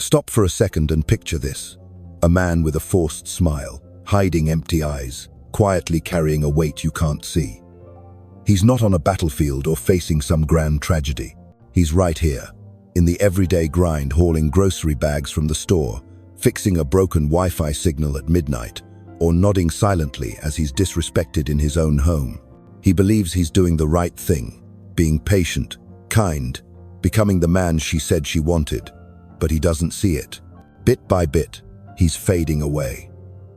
Stop for a second and picture this. A man with a forced smile, hiding empty eyes, quietly carrying a weight you can't see. He's not on a battlefield or facing some grand tragedy. He's right here, in the everyday grind, hauling grocery bags from the store, fixing a broken Wi-Fi signal at midnight, or nodding silently as he's disrespected in his own home. He believes he's doing the right thing, being patient, kind, becoming the man she said she wanted, but he doesn't see it. Bit by bit, he's fading away.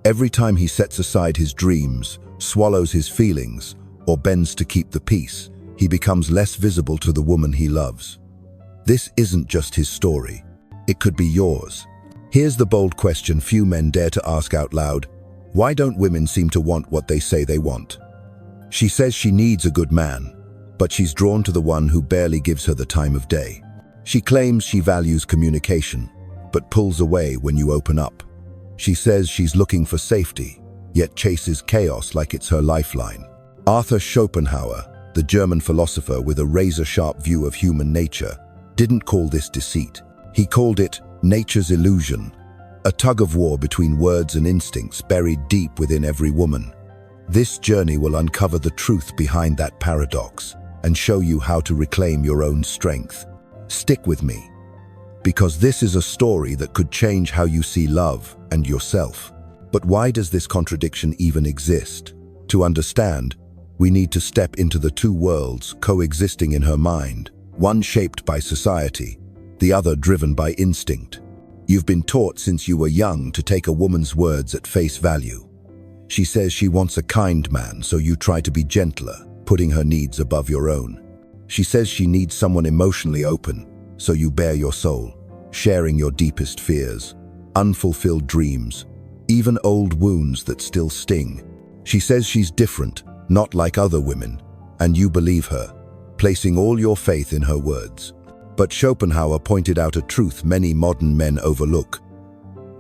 Every time he sets aside his dreams, swallows his feelings, or bends to keep the peace, he becomes less visible to the woman he loves. This isn't just his story. It could be yours. Here's the bold question few men dare to ask out loud. Why don't women seem to want what they say they want? She says she needs a good man, but she's drawn to the one who barely gives her the time of day. She claims she values communication, but pulls away when you open up. She says she's looking for safety, yet chases chaos like it's her lifeline. Arthur Schopenhauer, the German philosopher with a razor-sharp view of human nature, didn't call this deceit. He called it nature's illusion, a tug-of-war between words and instincts buried deep within every woman. This journey will uncover the truth behind that paradox and show you how to reclaim your own strength. Stick with me, because this is a story that could change how you see love and yourself. But why does this contradiction even exist? To understand, we need to step into the two worlds coexisting in her mind, one shaped by society, the other driven by instinct. You've been taught since you were young to take a woman's words at face value. She says she wants a kind man, so you try to be gentler, putting her needs above your own. She says she needs someone emotionally open, so you bare your soul, sharing your deepest fears, unfulfilled dreams, even old wounds that still sting. She says she's different, not like other women, and you believe her, placing all your faith in her words. But Schopenhauer pointed out a truth many modern men overlook.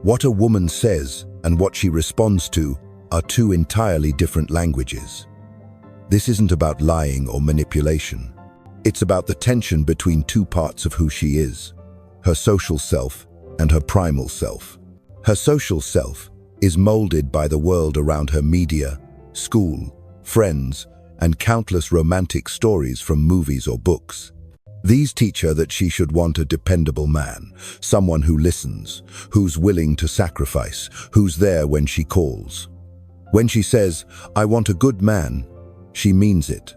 What a woman says and what she responds to are two entirely different languages. This isn't about lying or manipulation. It's about the tension between two parts of who she is, her social self and her primal self. Her social self is molded by the world around her: media, school, friends, and countless romantic stories from movies or books. These teach her that she should want a dependable man, someone who listens, who's willing to sacrifice, who's there when she calls. When she says, "I want a good man," she means it.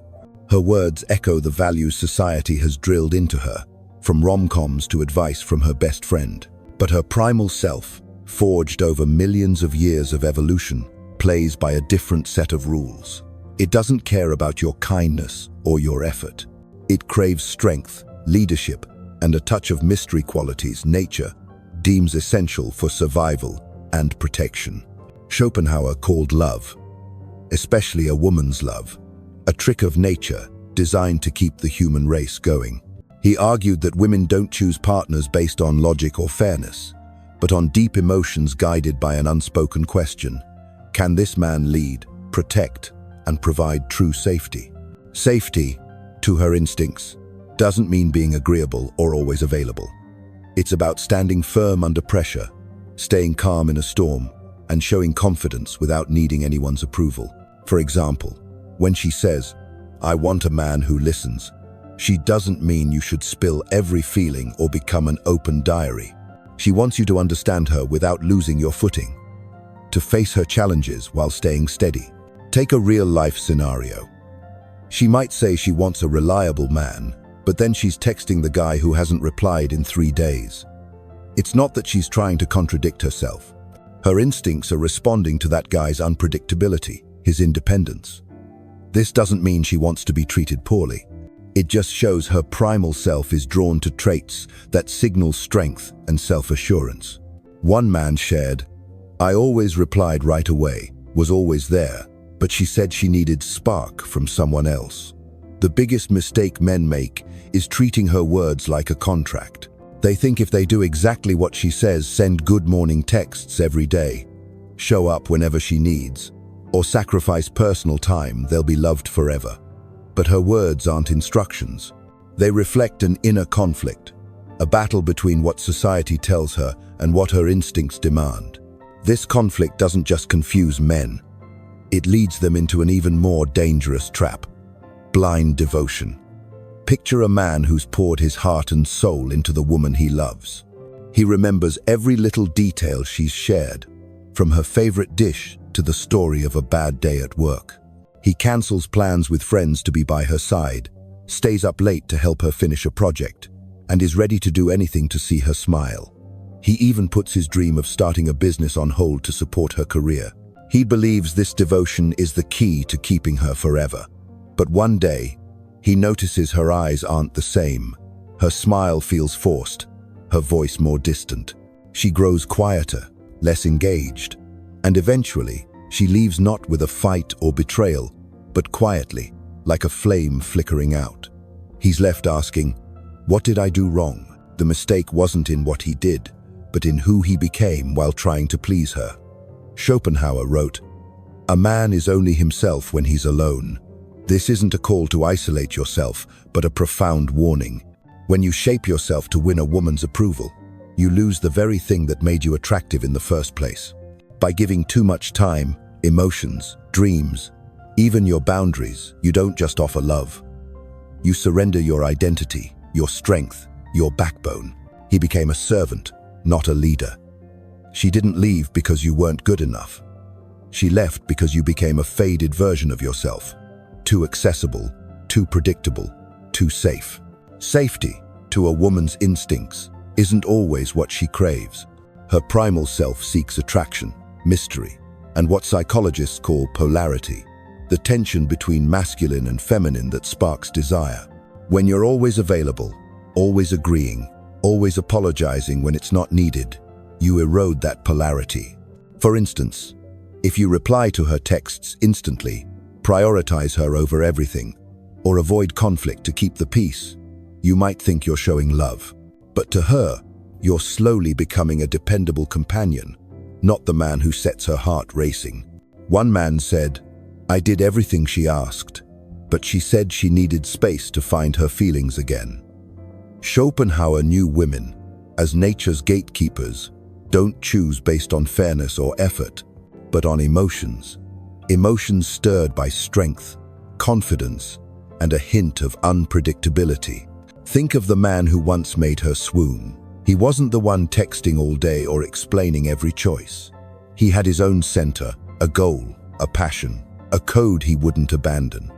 Her words echo the values society has drilled into her, from rom-coms to advice from her best friend. But her primal self, forged over millions of years of evolution, plays by a different set of rules. It doesn't care about your kindness or your effort. It craves strength, leadership, and a touch of mystery qualities nature deems essential for survival and protection. Schopenhauer called love, especially a woman's love, a trick of nature designed to keep the human race going. He argued that women don't choose partners based on logic or fairness, but on deep emotions guided by an unspoken question: can this man lead, protect, and provide true safety? Safety, to her instincts, doesn't mean being agreeable or always available. It's about standing firm under pressure, staying calm in a storm, and showing confidence without needing anyone's approval. For example, when she says, "I want a man who listens," she doesn't mean you should spill every feeling or become an open diary. She wants you to understand her without losing your footing, to face her challenges while staying steady. Take a real-life scenario. She might say she wants a reliable man, but then she's texting the guy who hasn't replied in 3 days. It's not that she's trying to contradict herself. Her instincts are responding to that guy's unpredictability, his independence. This doesn't mean she wants to be treated poorly. It just shows her primal self is drawn to traits that signal strength and self-assurance. One man shared, "I always replied right away, was always there, but she said she needed spark from someone else." The biggest mistake men make is treating her words like a contract. They think if they do exactly what she says, send good morning texts every day, show up whenever she needs, or sacrifice personal time, they'll be loved forever. But her words aren't instructions. They reflect an inner conflict, a battle between what society tells her and what her instincts demand. This conflict doesn't just confuse men, it leads them into an even more dangerous trap: blind devotion. Picture a man who's poured his heart and soul into the woman he loves. He remembers every little detail she's shared, from her favorite dish to the story of a bad day at work. He cancels plans with friends to be by her side, stays up late to help her finish a project, and is ready to do anything to see her smile. He even puts his dream of starting a business on hold to support her career. He believes this devotion is the key to keeping her forever. But one day, he notices her eyes aren't the same. Her smile feels forced, her voice more distant. She grows quieter, less engaged, and eventually, she leaves not with a fight or betrayal, but quietly, like a flame flickering out. He's left asking, "What did I do wrong?" The mistake wasn't in what he did, but in who he became while trying to please her. Schopenhauer wrote, "A man is only himself when he's alone." This isn't a call to isolate yourself, but a profound warning. When you shape yourself to win a woman's approval, you lose the very thing that made you attractive in the first place. By giving too much time, emotions, dreams, even your boundaries, you don't just offer love. You surrender your identity, your strength, your backbone. He became a servant, not a leader. She didn't leave because you weren't good enough. She left because you became a faded version of yourself. Too accessible, too predictable, too safe. Safety, to a woman's instincts, isn't always what she craves. Her primal self seeks attraction, mystery, and what psychologists call polarity, the tension between masculine and feminine that sparks desire. When you're always available, always agreeing, always apologizing when it's not needed, you erode that polarity. For instance, if you reply to her texts instantly, prioritize her over everything, or avoid conflict to keep the peace, you might think you're showing love. But to her, you're slowly becoming a dependable companion, not the man who sets her heart racing. One man said, "I did everything she asked, but she said she needed space to find her feelings again." Schopenhauer knew women, as nature's gatekeepers, don't choose based on fairness or effort, but on emotions. Emotions stirred by strength, confidence, and a hint of unpredictability. Think of the man who once made her swoon. He wasn't the one texting all day or explaining every choice. He had his own center, a goal, a passion, a code he wouldn't abandon.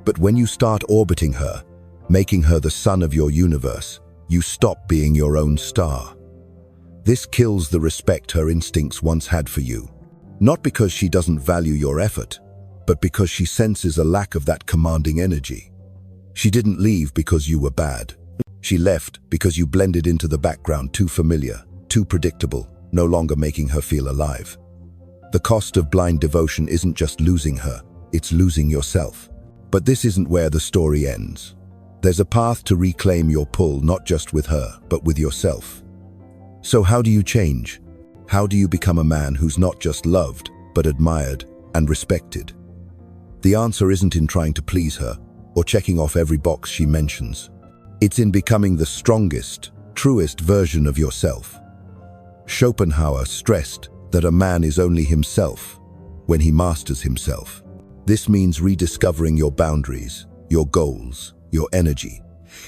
But when you start orbiting her, making her the sun of your universe, you stop being your own star. This kills the respect her instincts once had for you. Not because she doesn't value your effort, but because she senses a lack of that commanding energy. She didn't leave because you were bad. She left because you blended into the background, too familiar, too predictable, no longer making her feel alive. The cost of blind devotion isn't just losing her, it's losing yourself. But this isn't where the story ends. There's a path to reclaim your pull, not just with her, but with yourself. So how do you change? How do you become a man who's not just loved, but admired and respected? The answer isn't in trying to please her or checking off every box she mentions. It's in becoming the strongest, truest version of yourself. Schopenhauer stressed that a man is only himself when he masters himself. This means rediscovering your boundaries, your goals, your energy,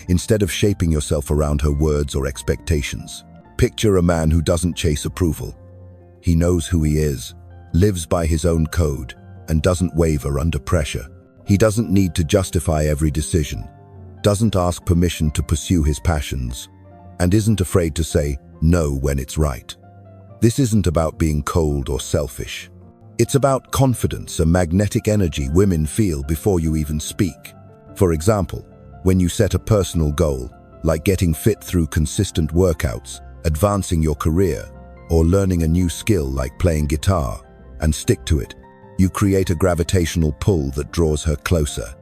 instead of shaping yourself around her words or expectations. Picture a man who doesn't chase approval. He knows who he is, lives by his own code, and doesn't waver under pressure. He doesn't need to justify every decision, doesn't ask permission to pursue his passions, and isn't afraid to say no when it's right. This isn't about being cold or selfish. It's about confidence, a magnetic energy women feel before you even speak. For example, when you set a personal goal, like getting fit through consistent workouts, advancing your career, or learning a new skill like playing guitar, and stick to it, you create a gravitational pull that draws her closer.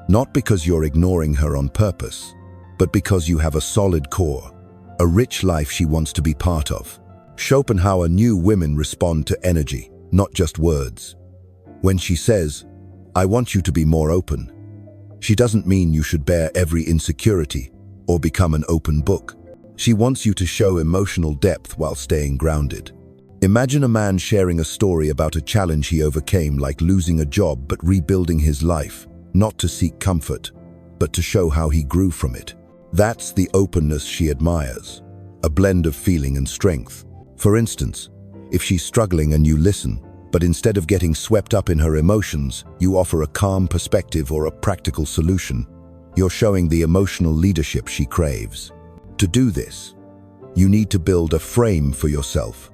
Not because you're ignoring her on purpose, but because you have a solid core, a rich life she wants to be part of. Schopenhauer knew women respond to energy, not just words. When she says, "I want you to be more open," she doesn't mean you should bear every insecurity or become an open book. She wants you to show emotional depth while staying grounded. Imagine a man sharing a story about a challenge he overcame, like losing a job but rebuilding his life, not to seek comfort, but to show how he grew from it. That's the openness she admires, a blend of feeling and strength. For instance, if she's struggling and you listen, but instead of getting swept up in her emotions, you offer a calm perspective or a practical solution, you're showing the emotional leadership she craves. To do this, you need to build a frame for yourself,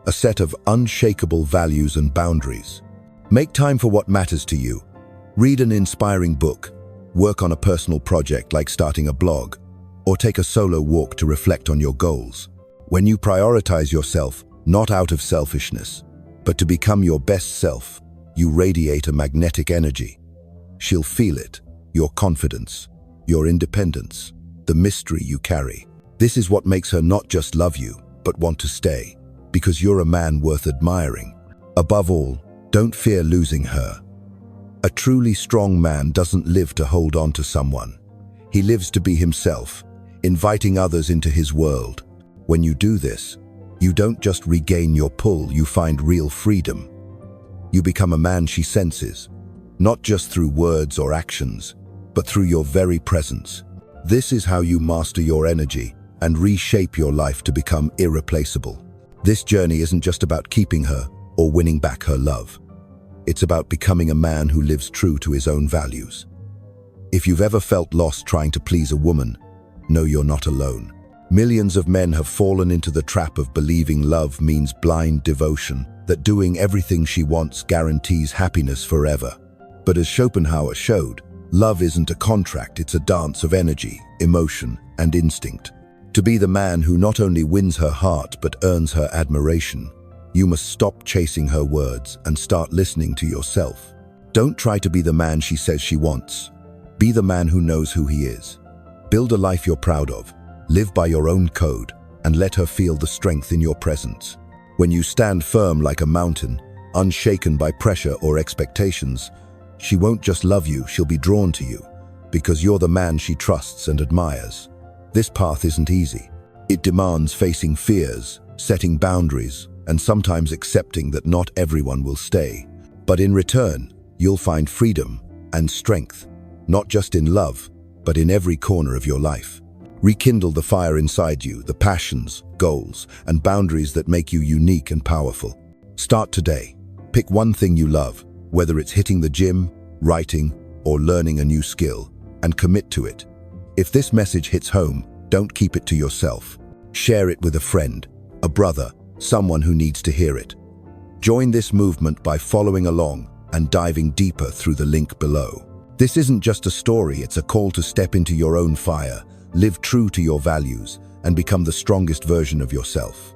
a set of unshakable values and boundaries. Make time for what matters to you. Read an inspiring book, work on a personal project like starting a blog, or take a solo walk to reflect on your goals. When you prioritize yourself, not out of selfishness, but to become your best self, you radiate a magnetic energy. She'll feel it, your confidence, your independence, the mystery you carry. This is what makes her not just love you, but want to stay, because you're a man worth admiring. Above all, don't fear losing her. A truly strong man doesn't live to hold on to someone. He lives to be himself, inviting others into his world. When you do this, you don't just regain your pull, you find real freedom. You become a man she senses, not just through words or actions, but through your very presence. This is how you master your energy and reshape your life to become irreplaceable. This journey isn't just about keeping her or winning back her love. It's about becoming a man who lives true to his own values. If you've ever felt lost trying to please a woman, know you're not alone. Millions of men have fallen into the trap of believing love means blind devotion, that doing everything she wants guarantees happiness forever. But as Schopenhauer showed, love isn't a contract, it's a dance of energy, emotion, and instinct. To be the man who not only wins her heart but earns her admiration, you must stop chasing her words and start listening to yourself. Don't try to be the man she says she wants. Be the man who knows who he is. Build a life you're proud of. Live by your own code and let her feel the strength in your presence. When you stand firm like a mountain, unshaken by pressure or expectations, she won't just love you, she'll be drawn to you, because you're the man she trusts and admires. This path isn't easy. It demands facing fears, setting boundaries, and sometimes accepting that not everyone will stay. But in return, you'll find freedom and strength, not just in love, but in every corner of your life. Rekindle the fire inside you, the passions, goals, and boundaries that make you unique and powerful. Start today. Pick one thing you love, whether it's hitting the gym, writing, or learning a new skill, and commit to it. If this message hits home, don't keep it to yourself. Share it with a friend, a brother, someone who needs to hear it. Join this movement by following along and diving deeper through the link below. This isn't just a story, it's a call to step into your own fire, live true to your values, and become the strongest version of yourself.